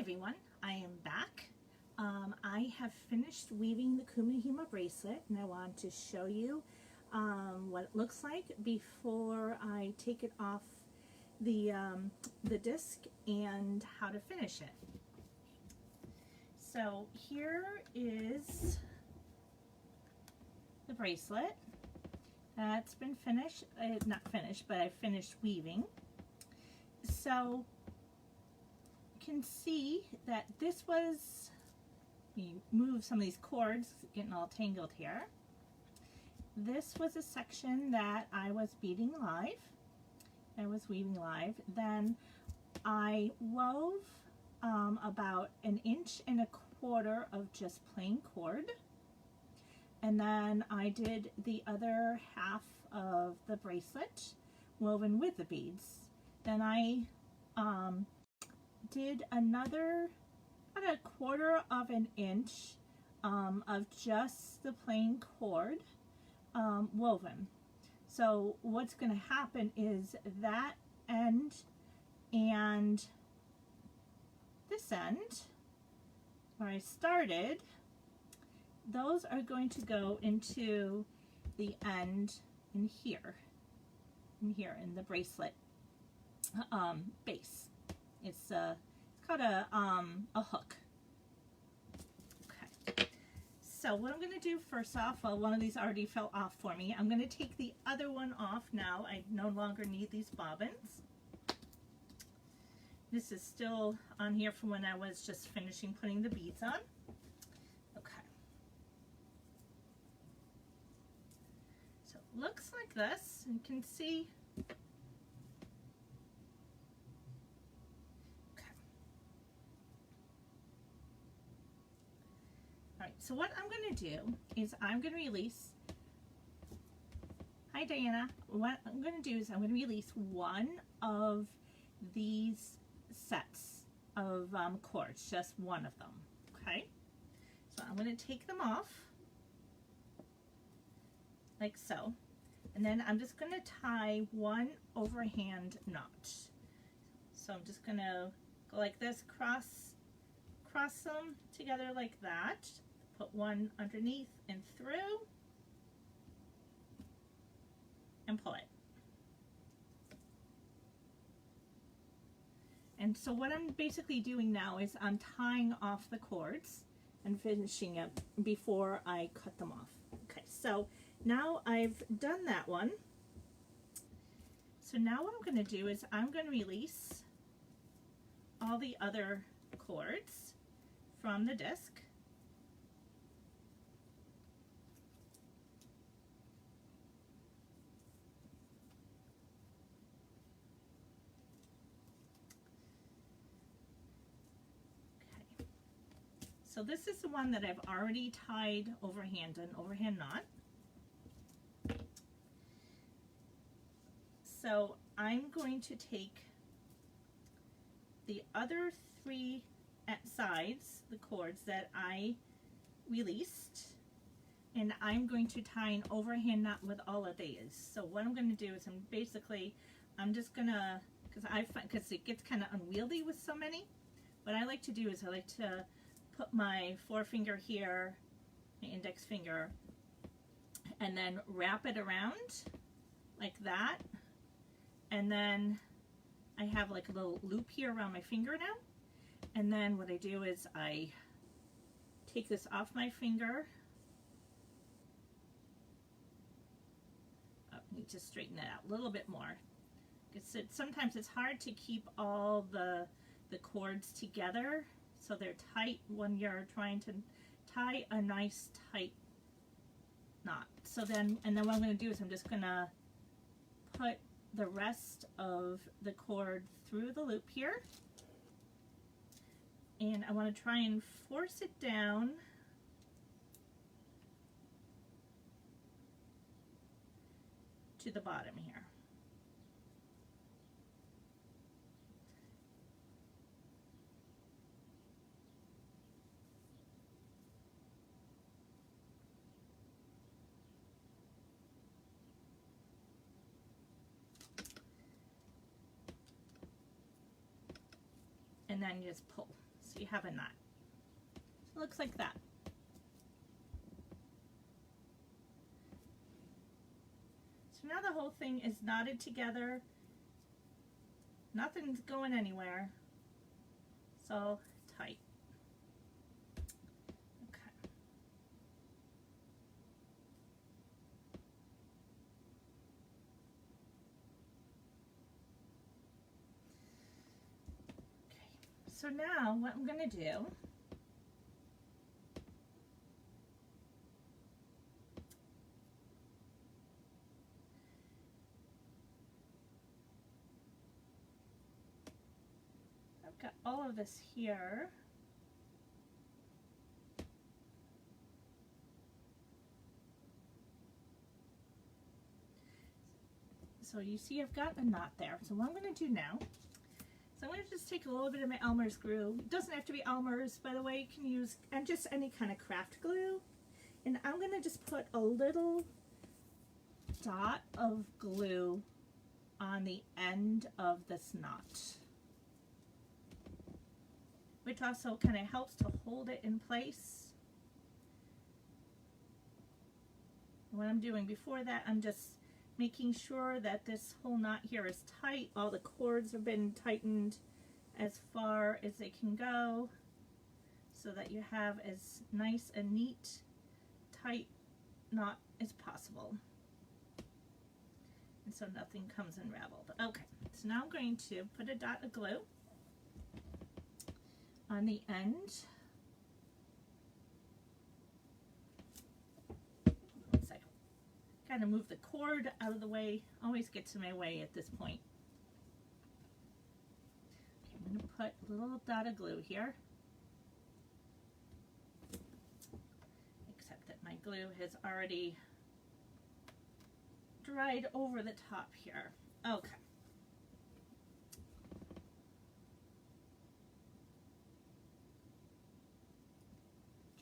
everyone, I am back. I have finished weaving the Kumihimo bracelet and I want to show you what it looks like before I take it off the disc and how to finish it. So here is the bracelet. That's been finished, not finished, but I finished weaving. So you can see that this was, you move some of these cords, getting all tangled here. This was a section that I was beading live. I was weaving live. Then I wove about 1.25 inches of just plain cord. And then I did the other half of the bracelet woven with the beads. Then I did another about 1/4 inch of just the plain cord woven. So what's going to happen is that end and this end where I started, those are going to go into the end in here in the bracelet base. It's called a hook. Okay. So what I'm going to do first off, well, one of these already fell off for me. I'm going to take the other one off now. I no longer need these bobbins. This is still on here from when I was just finishing putting the beads on. Okay. So it looks like this. You can see. Alright, so what I'm going to do is I'm going to release, hi Diana, what I'm going to do is I'm going to release one of these sets of cords, just one of them, okay? So I'm going to take them off, like so, and then I'm just going to tie one overhand knot. So I'm just going to go like this, cross them together like that. Put one underneath and through and pull it. And so what I'm basically doing now is I'm tying off the cords and finishing it before I cut them off. Okay, so now I've done that one. So now what I'm going to do is I'm going to release all the other cords from the disc. So this is the one that I've already tied overhand, an overhand knot. So I'm going to take the other 3 sides, the cords that I released, and I'm going to tie an overhand knot with all of these. So what I'm going to do is I'm just going to, because it gets kind of unwieldy with so many, what I like to do is I like to put my forefinger here, my index finger, and then wrap it around like that. And then I have like a little loop here around my finger now. And then what I do is I take this off my finger. I need to straighten that out a little bit more. Sometimes it's hard to keep all the cords together so they're tight when you're trying to tie a nice tight knot. So then, and then what I'm going to do is I'm just going to put the rest of the cord through the loop here. And I want to try and force it down to the bottom here. and then you just pull. So you have a knot. So it looks like that. So now the whole thing is knotted together. Nothing's going anywhere. So tight. Okay. So now what I'm going to do got all of this here. So you see I've got a knot there. So what I'm going to do now is I'm going to just take a little bit of my Elmer's glue. It doesn't have to be Elmer's, by the way. You can use and just any kind of craft glue. And I'm going to just put a little dot of glue on the end of this knot, which also kind of helps to hold it in place. And what I'm doing before that, I'm just making sure that this whole knot here is tight. All the cords have been tightened as far as they can go so that you have as nice a neat, tight knot as possible. And so nothing comes unraveled. Okay, so now I'm going to put a dot of glue on the end. One second. Kind of move the cord out of the way. Always gets in my way at this point. Okay, I'm going to put a little dot of glue here. Except that my glue has already dried over the top here. Okay.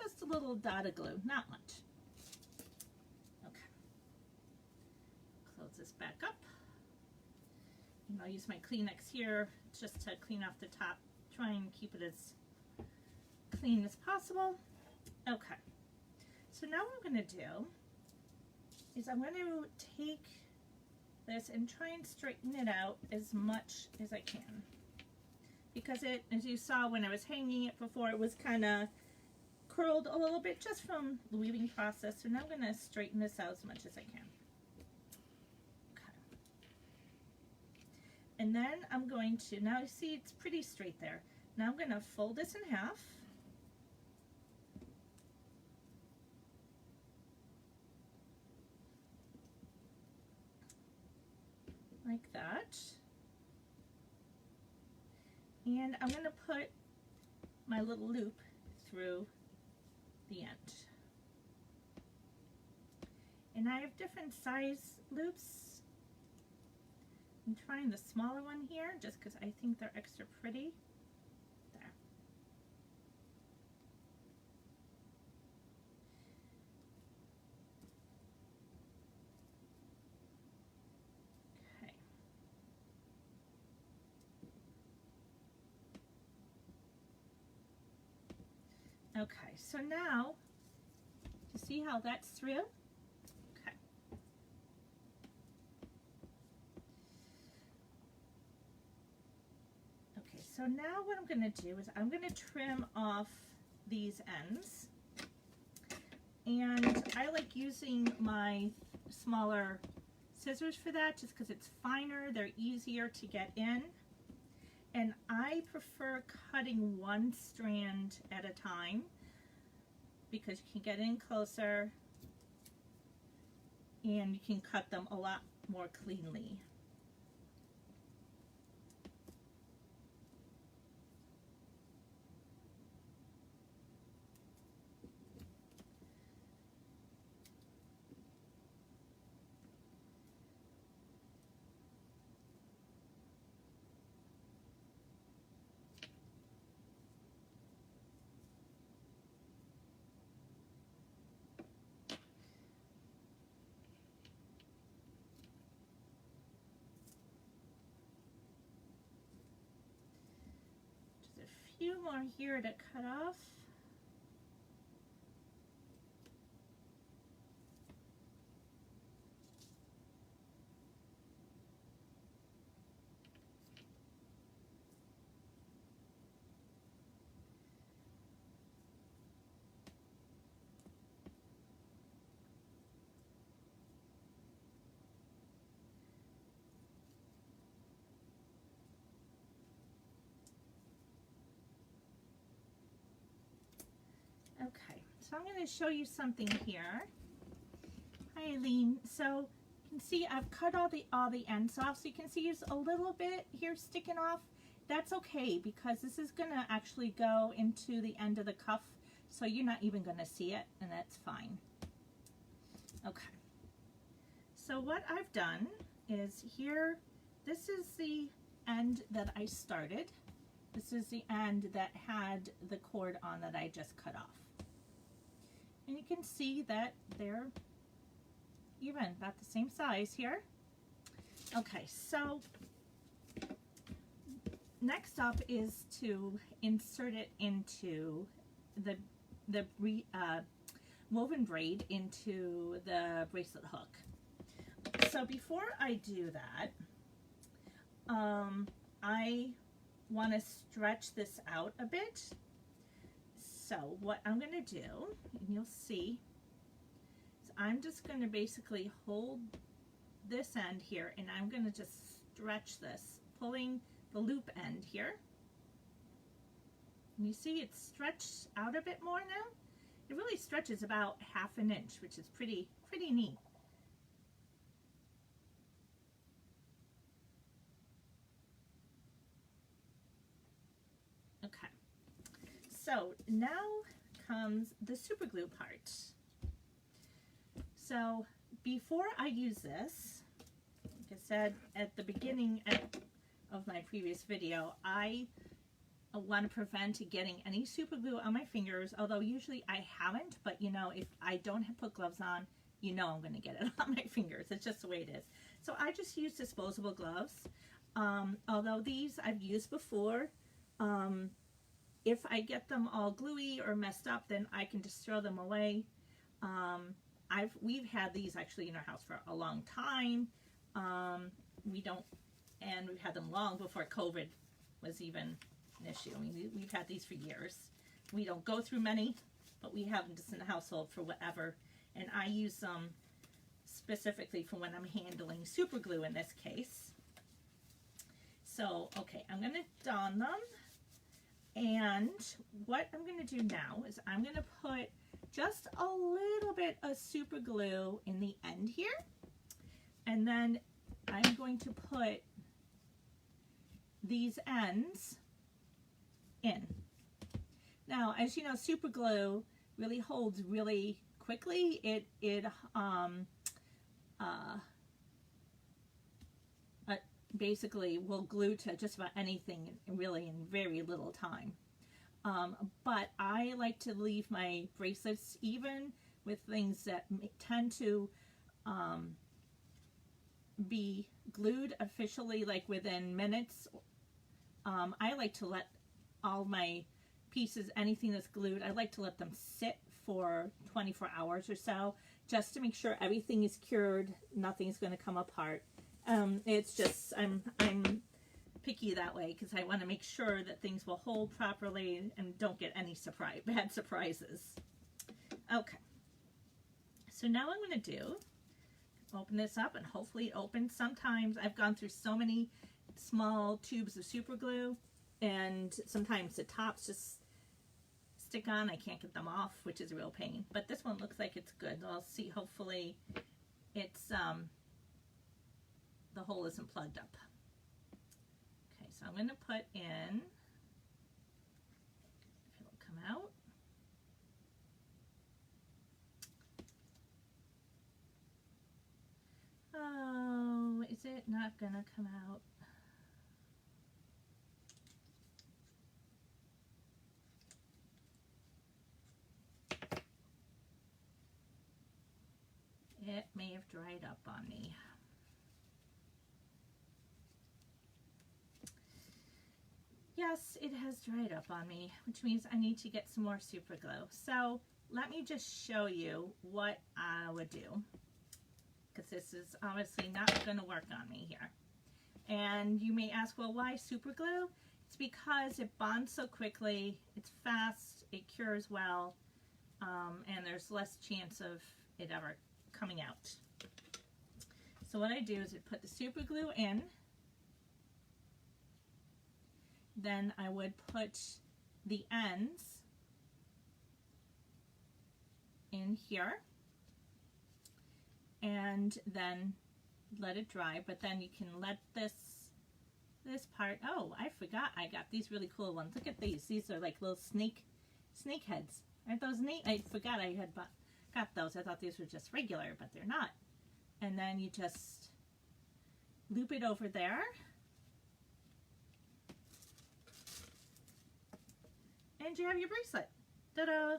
Just a little dot of glue, not much. Okay. Close this back up. And I'll use my Kleenex here just to clean off the top. Try and keep it as clean as possible. Okay. So now what I'm going to do is I'm going to take this and try and straighten it out as much as I can. Because it, as you saw when I was hanging it before, it was kind of curled a little bit just from the weaving process. So now I'm going to straighten this out as much as I can. Okay. And then I'm going to, now you see it's pretty straight there. Now I'm going to fold this in half. Like that. And I'm going to put my little loop through the end. And I have different size loops. I'm trying the smaller one here just because I think they're extra pretty. There. Okay, so now, you see how that's through? Okay. Okay, so now what I'm going to do is I'm going to trim off these ends. And I like using my smaller scissors for that just because it's finer, they're easier to get in. And I prefer cutting one strand at a time because you can get in closer and you can cut them a lot more cleanly. few more here to cut off. Okay, so I'm going to show you something here. Hi, Eileen. So you can see I've cut all the ends off. So you can see there's a little bit here sticking off. That's okay because this is going to actually go into the end of the cuff. So you're not even going to see it, and that's fine. Okay. So what I've done is here, this is the end that I started. This is the end that had the cord on that I just cut off. And you can see that they're even, about the same size here. Okay, so next up is to insert it into the woven braid into the bracelet hook. So before I do that, I want to stretch this out a bit. So what I'm going to do, and you'll see, is I'm just going to basically hold this end here, and I'm going to just stretch this, pulling the loop end here. And you see it's stretched out a bit more now. It really stretches about ½ an inch, which is pretty neat. Okay, so now comes the super glue part. So before I use this, like I said at the beginning of my previous video, I want to prevent getting any super glue on my fingers, although usually I haven't, but you know, if I don't put gloves on, you know I'm going to get it on my fingers. It's just the way it is. So I just use disposable gloves. Although these I've used before. If I get them all gluey or messed up, then I can just throw them away. We've had these actually in our house for a long time. We've had them long before COVID was even an issue. I mean, we've had these for years. We don't go through many, but we have them just in the household for whatever. And I use them specifically for when I'm handling super glue in this case. So, okay, I'm going to don them. And what I'm going to do now is I'm going to put just a little bit of super glue in the end here. And then I'm going to put these ends in. Now, as you know, super glue really holds really quickly. It basically will glue to just about anything really in very little time. But I like to leave my bracelets even with things that tend to be glued officially like within minutes. I like to let all my pieces, anything that's glued, I like to let them sit for 24 hours or so just to make sure everything is cured, nothing's going to come apart. It's just, I'm picky that way because I want to make sure that things will hold properly and don't get any bad surprises. Okay, so now I'm going to do, open this up and hopefully it opens. Sometimes I've gone through so many small tubes of super glue and sometimes the tops just stick on. I can't get them off, which is a real pain, but this one looks like it's good. I'll see, hopefully it's the hole isn't plugged up. Okay, so I'm going to put in, if it'll come out. Oh, is it not going to come out? It may have dried up on me. Yeah, yes, it has dried up on me, which means I need to get some more super glue. So let me just show you what I would do, because this is obviously not going to work on me here. And you may ask, well, why super glue? It's because it bonds so quickly, it's fast, it cures well, and there's less chance of it ever coming out. So what I do is I put the super glue in, then I would put the ends in here, and then let it dry. But then you can let this part, oh, I forgot I got these really cool ones. Look at these. These are like little snake heads. Aren't those neat? I forgot I had got those. I thought these were just regular, but they're not. And then you just loop it over there. And you have your bracelet. Ta-da!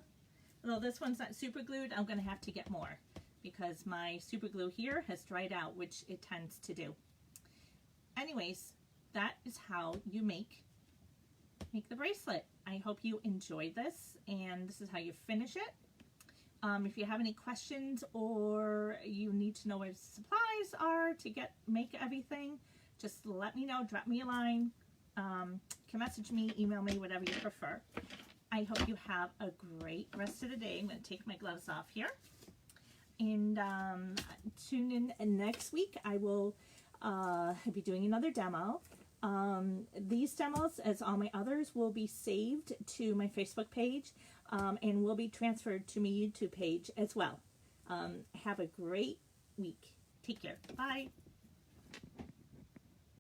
Although this one's not super glued, I'm going to have to get more because my super glue here has dried out, which it tends to do. Anyways, that is how you make the bracelet. I hope you enjoyed this, and this is how you finish it. If you have any questions or you need to know where the supplies are to make everything, just let me know. Drop me a line. You can message me, email me, whatever you prefer. I hope you have a great rest of the day. I'm going to take my gloves off here. And tune in next week. I will be doing another demo. These demos, as all my others, will be saved to my Facebook page and will be transferred to my YouTube page as well. Have a great week. Take care. Bye.